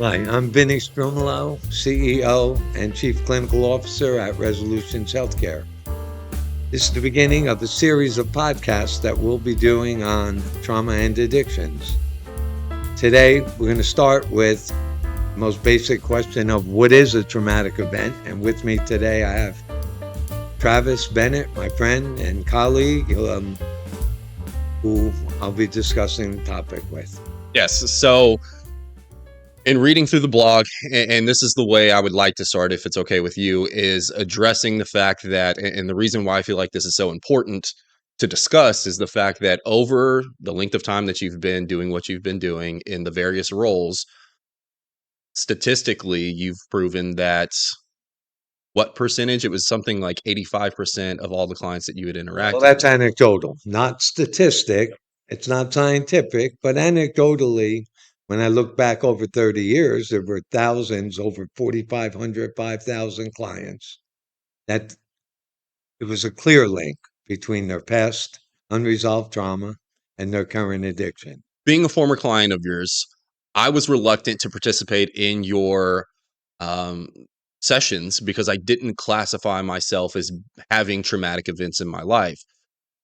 Hi, I'm Vinny Strumolo, CEO and Chief Clinical Officer at Resolutions Healthcare. This is the beginning of a series of podcasts that we'll be doing on trauma and addictions. Today, we're going to start with the most basic question of what is a traumatic event? And with me today, I have Travis Bennett, my friend and colleague, who I'll be discussing the topic with. Yes. So, in reading through the blog, and this is the way I would like to start, if it's okay with you, is addressing the fact that, and the reason why I feel like this is so important to discuss is the fact that over the length of time that you've been doing what you've been doing in the various roles, statistically, you've proven that what percentage? It was something like 85% of all the clients that you had Well, interacted that's with. anecdotal, not statistic. It's not scientific, but anecdotally, when I look back over 30 years, there were thousands, over 4,500, 5,000 clients that it was a clear link between their past unresolved trauma and their current addiction. Being a former client of yours, I was reluctant to participate in your um, sessions because I didn't classify myself as having traumatic events in my life.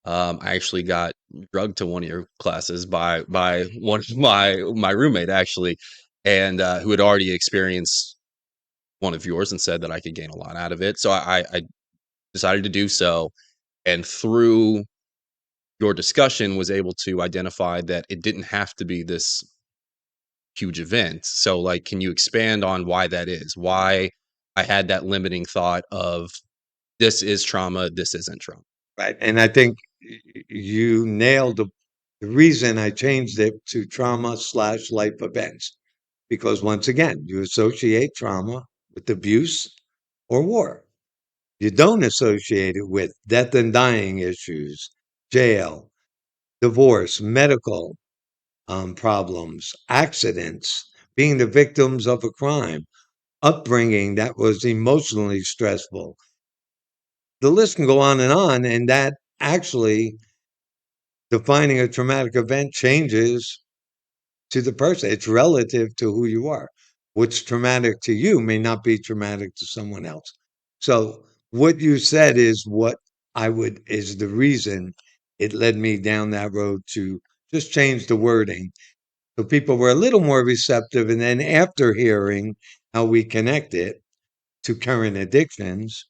I actually got drugged to one of your classes by one of my roommate actually, and who had already experienced one of yours and said that I could gain a lot out of it. So I decided to do so, and through your discussion was able to identify that it didn't have to be this huge event. So, like, can you expand on why that is? Why I had that limiting thought of this is trauma, this isn't trauma. Right. And I think you nailed the reason I changed it to trauma/life events, because once again, you associate trauma with abuse or war. You don't associate it with death and dying issues, jail, divorce, medical problems, accidents, being the victims of a crime, upbringing that was emotionally stressful. The list can go on, and that actually defining a traumatic event changes to the person. It's relative to who you are. What's traumatic to you may not be traumatic to someone else. So what you said is what is the reason it led me down that road to just change the wording. So people were a little more receptive. And then after hearing how we connect it to current addictions,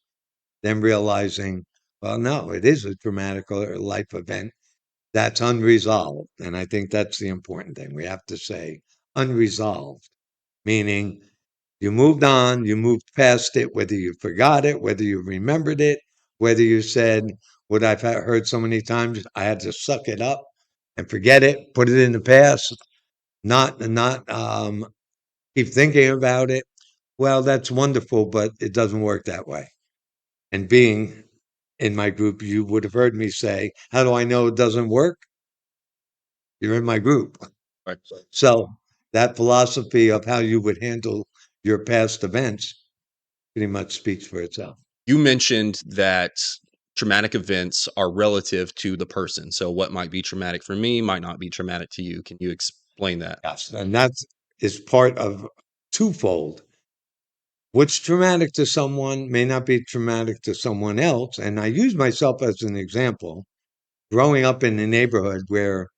then realizing, well, no, it is a traumatic or life event that's unresolved. And I think that's the important thing. We have to say unresolved, meaning you moved on, you moved past it, whether you forgot it, whether you remembered it, whether you said what I've heard so many times, I had to suck it up and forget it, put it in the past, not keep thinking about it. Well, that's wonderful, but it doesn't work that way. And being in my group, you would have heard me say, how do I know it doesn't work? You're in my group. Right. So that philosophy of how you would handle your past events pretty much speaks for itself. You mentioned that traumatic events are relative to the person. So what might be traumatic for me might not be traumatic to you. Can you explain that? Yes. And that is part of twofold. What's traumatic to someone may not be traumatic to someone else. And I use myself as an example. Growing up in a neighborhood where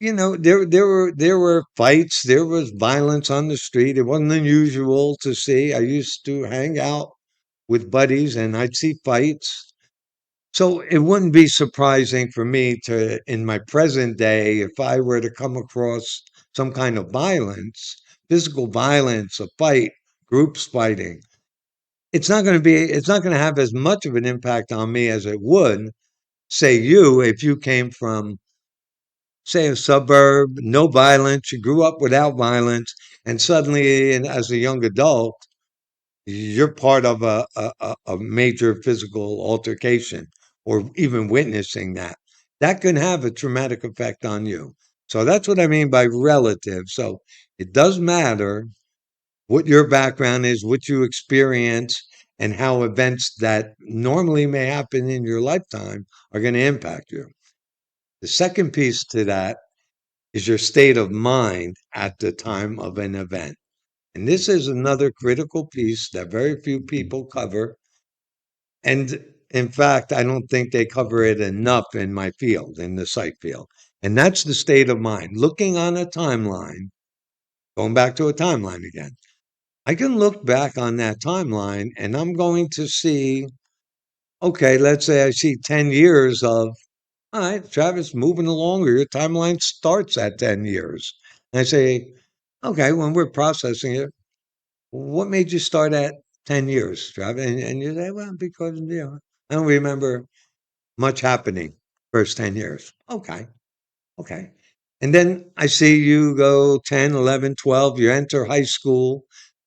there were fights, there was violence on the street. It wasn't unusual to see. I used to hang out with buddies and I'd see fights. So it wouldn't be surprising for me to, in my present day, if I were to come across some kind of violence, physical violence, a fight, groups fighting, it's not going to have as much of an impact on me as it would, say, you, if you came from, say, a suburb, no violence, you grew up without violence, and suddenly, as a young adult, you're part of a major physical altercation or even witnessing that. That can have a traumatic effect on you. So that's what I mean by relative. So it does matter what your background is, what you experience, and how events that normally may happen in your lifetime are going to impact you. The second piece to that is your state of mind at the time of an event. And this is another critical piece that very few people cover. And in fact, I don't think they cover it enough in my field, in the psych field. And that's the state of mind. Looking on a timeline, going back to a timeline again, I can look back on that timeline and I'm going to see, okay, let's say I see 10 years of, all right, Travis, moving along, or your timeline starts at 10 years. And I say, okay, when we're processing it, what made you start at 10 years, Travis? And you say, well, because, I don't remember much happening first 10 years. Okay. Okay. And then I see you go 10, 11, 12, you enter high school.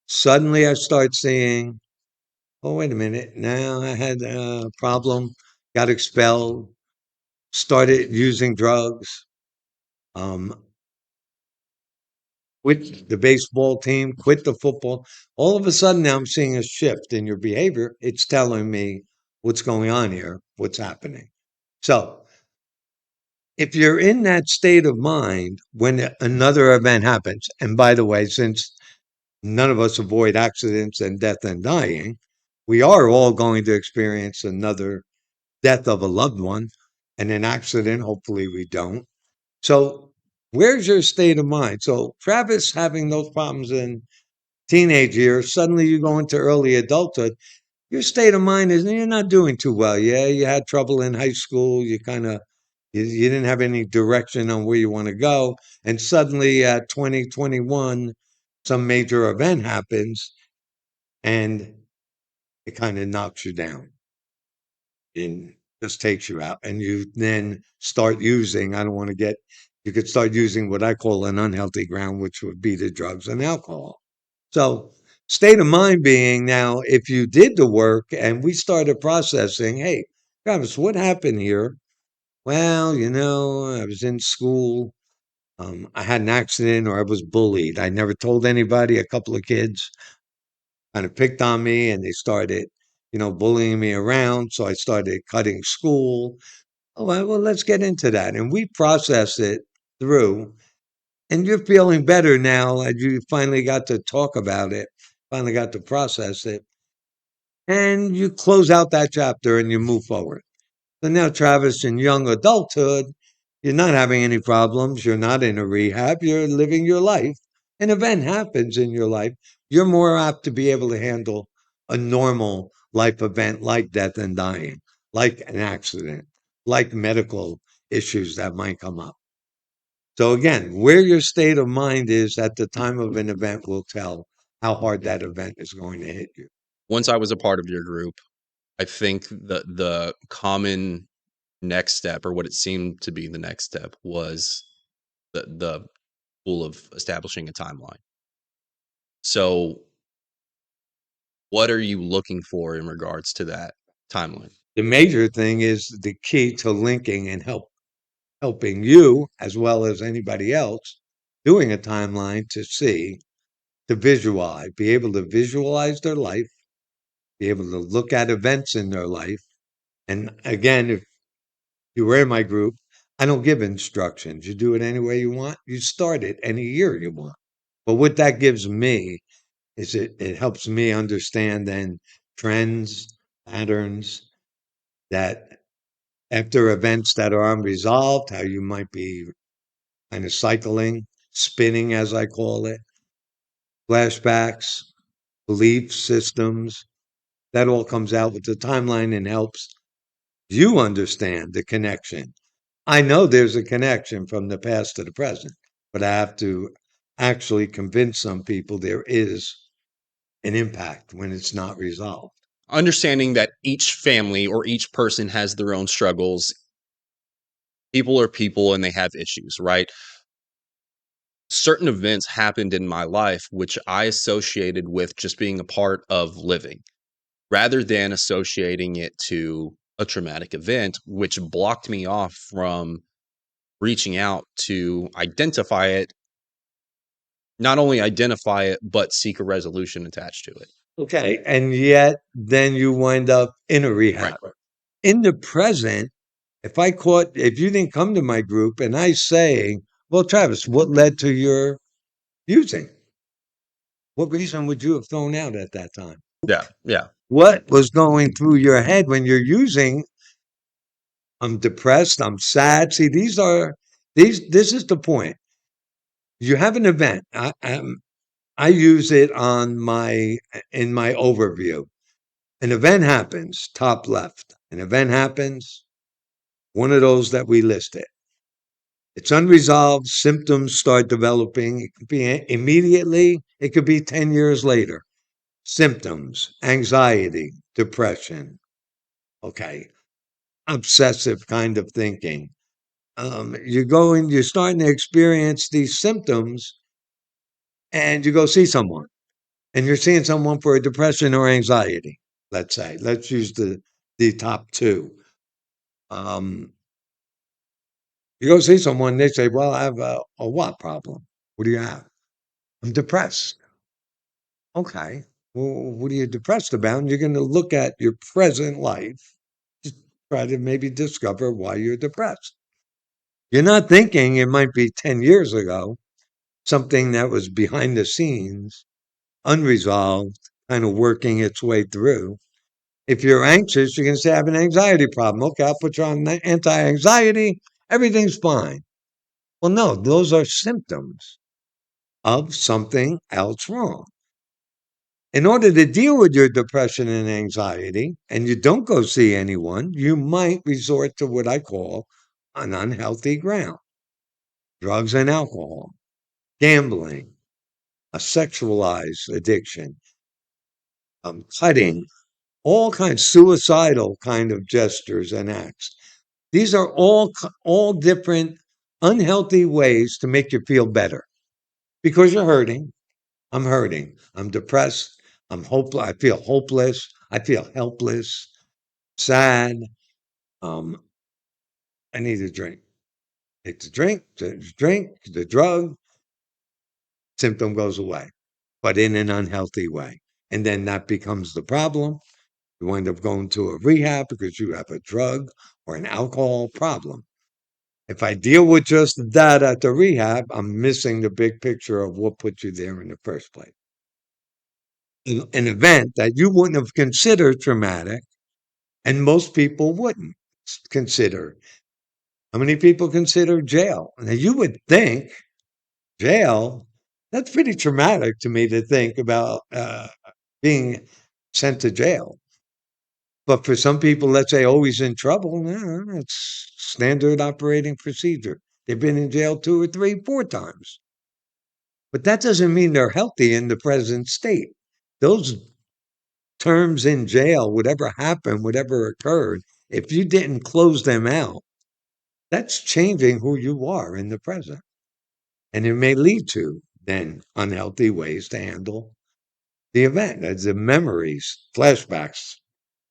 Suddenly I start seeing, oh, wait a minute. Now I had a problem, got expelled, started using drugs, um, quit the baseball team, quit the football. All of a sudden now I'm seeing a shift in your behavior. It's telling me what's going on here, what's happening. So if you're in that state of mind when another event happens, and by the way, since none of us avoid accidents and death and dying, we are all going to experience another death of a loved one and an accident. Hopefully, we don't. So, where's your state of mind? So, Travis having those problems in teenage years, suddenly you go into early adulthood. Your state of mind is you're not doing too well. Yeah, you had trouble in high school. You kind of you didn't have any direction on where you want to go, and suddenly at 2021, some major event happens, and it kind of knocks you down and just takes you out. And you then start using, I don't want to get, you could start using what I call an unhealthy ground, which would be the drugs and alcohol. So, state of mind being now, if you did the work and we started processing, hey, Travis, what happened here? Well, I was in school. I had an accident or I was bullied. I never told anybody. A couple of kids kind of picked on me and they started, bullying me around. So I started cutting school. Oh, well, let's get into that. And we processed it through. And you're feeling better now as you finally got to talk about it, finally got to process it. And you close out that chapter and you move forward. So now, Travis, in young adulthood, you're not having any problems. You're not in a rehab. You're living your life. An event happens in your life. You're more apt to be able to handle a normal life event like death and dying, like an accident, like medical issues that might come up. So, again, where your state of mind is at the time of an event will tell how hard that event is going to hit you. Once I was a part of your group, I think the common next step, or what it seemed to be the next step, was the tool of establishing a timeline. So, what are you looking for in regards to that timeline? The major thing is the key to linking and helping you as well as anybody else doing a timeline to see, to visualize, be able to visualize their life, be able to look at events in their life. And again, if you were in my group, I don't give instructions. You do it any way you want. You start it any year you want. But what that gives me is it helps me understand then trends, patterns that after events that are unresolved, how you might be kind of cycling, spinning, as I call it, flashbacks, belief systems. That all comes out with the timeline and helps you understand the connection. I know there's a connection from the past to the present, but I have to actually convince some people there is an impact when it's not resolved. Understanding that each family or each person has their own struggles. People are people and they have issues, right? Certain events happened in my life which I associated with just being a part of living, rather than associating it to a traumatic event, which blocked me off from reaching out to identify it, not only identify it, but seek a resolution attached to it. Okay. And yet, then you wind up in a Right. rehab. In the present, if you didn't come to my group and I say, Well, Travis, what led to your using? What reason would you have thrown out at that time? Yeah, yeah. What was going through your head when you're using? I'm depressed. I'm sad. See, this is the point. You have an event. I use it in my overview. An event happens, top left. An event happens, one of those that we listed. It's unresolved. Symptoms start developing. It could be immediately. It could be 10 years later. Symptoms, anxiety, depression. Okay. Obsessive kind of thinking. You're starting to experience these symptoms and you go see someone and you're seeing someone for a depression or anxiety. Let's say, let's use the top two. Um, you go see someone, they say, well, I have a what problem? What do you have? I'm depressed. Okay. Well, what are you depressed about? And you're going to look at your present life, just try to maybe discover why you're depressed. You're not thinking it might be 10 years ago, something that was behind the scenes, unresolved, kind of working its way through. If you're anxious, you're going to say, I have an anxiety problem. Okay, I'll put you on anti anxiety. Everything's fine. Well, no, those are symptoms of something else wrong. In order to deal with your depression and anxiety, and you don't go see anyone, you might resort to what I call an unhealthy ground: drugs and alcohol, gambling, a sexualized addiction, cutting, all kinds suicidal kind of gestures and acts. These are all different unhealthy ways to make you feel better because you're hurting. I'm hurting. I'm depressed. I'm hopeless. I feel hopeless. I feel helpless, sad. Um, I need a drink. Take the drink, the drug, symptom goes away, but in an unhealthy way. And then that becomes the problem. You end up going to a rehab because you have a drug or an alcohol problem. If I deal with just that at the rehab, I'm missing the big picture of what put you there in the first place. An event that you wouldn't have considered traumatic, and most people wouldn't consider. How many people consider jail? Now, you would think jail, that's pretty traumatic to me to think about being sent to jail. But for some people, let's say, always in trouble, it's standard operating procedure. They've been in jail 2 or 3, 4 times. But that doesn't mean they're healthy in the present state. Those terms in jail, whatever happened, whatever occurred, if you didn't close them out, that's changing who you are in the present. And it may lead to then unhealthy ways to handle the event, as the memories, flashbacks.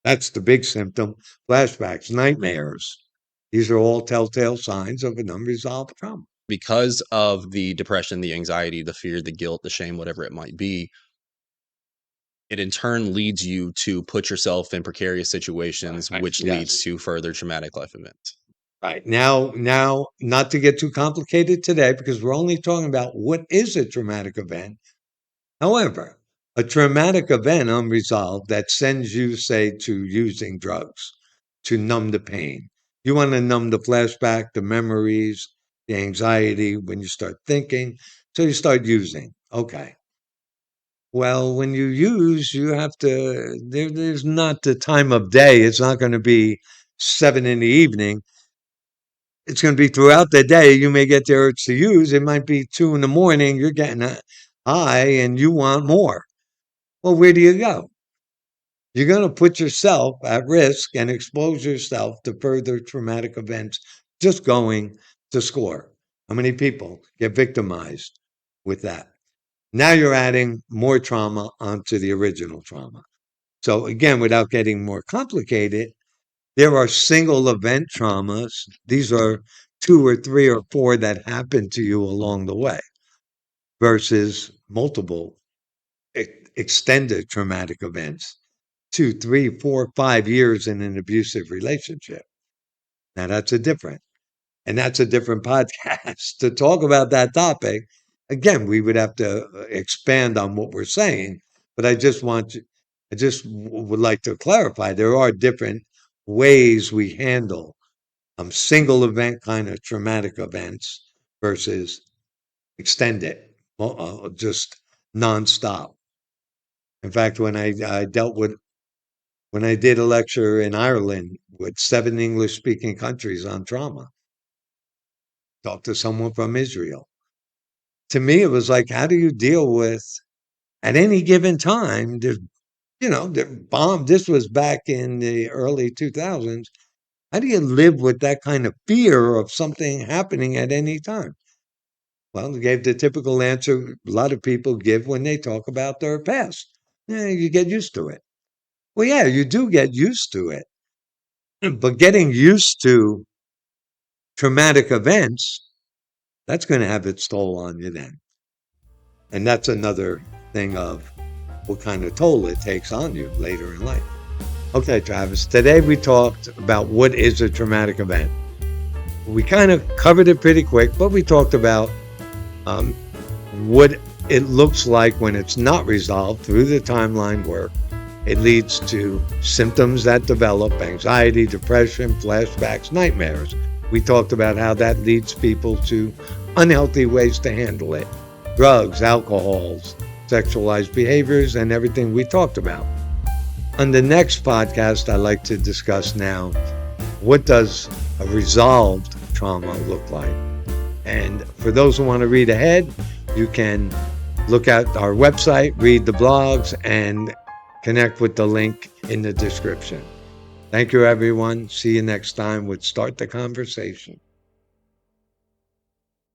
That's the big symptom. Flashbacks, nightmares. These are all telltale signs of an unresolved trauma. Because of the depression, the anxiety, the fear, the guilt, the shame, whatever it might be, it in turn leads you to put yourself in precarious situations, Right. which Yes. leads to further traumatic life events. Right. Now, not to get too complicated today, because we're only talking about what is a traumatic event. However, a traumatic event unresolved that sends you, say, to using drugs to numb the pain. You want to numb the flashback, the memories, the anxiety when you start thinking. So you start using. Okay. Well, when you use, you have to, there's not the time of day. It's not going to be 7 in the evening. It's going to be throughout the day. You may get the urge to use. It might be 2 in the morning. You're getting high and you want more. Well, where do you go? You're going to put yourself at risk and expose yourself to further traumatic events just going to score. How many people get victimized with that? Now you're adding more trauma onto the original trauma. So, again, without getting more complicated, there are single event traumas. These are 2 or 3 or 4 that happen to you along the way versus multiple extended traumatic events. 2, 3, 4, 5 years in an abusive relationship. Now that's a different. And that's a different podcast to talk about that topic. Again, we would have to expand on what we're saying, but I just would like to clarify there are different ways we handle single event kind of traumatic events versus extended, just nonstop. In fact, when I did a lecture in Ireland with 7 English speaking countries on trauma, talked to someone from Israel. To me, it was like, how do you deal with at any given time? The bomb. This was back in the early 2000s. How do you live with that kind of fear of something happening at any time? Well, they gave the typical answer a lot of people give when they talk about their past. Yeah, you get used to it. Well, yeah, you do get used to it. But getting used to traumatic events, that's going to have its toll on you then. And that's another thing of what kind of toll it takes on you later in life. Okay, Travis, today we talked about what is a traumatic event. We kind of covered it pretty quick, but we talked about what it looks like when it's not resolved through the timeline work. It leads to symptoms that develop: anxiety, depression, flashbacks, nightmares. We talked about how that leads people to unhealthy ways to handle it: drugs, alcohols, sexualized behaviors, and everything we talked about. On the next podcast, I'd like to discuss now, what does a resolved trauma look like? And for those who want to read ahead, you can look at our website, read the blogs, and connect with the link in the description. Thank you, everyone. See you next time with Start the Conversation.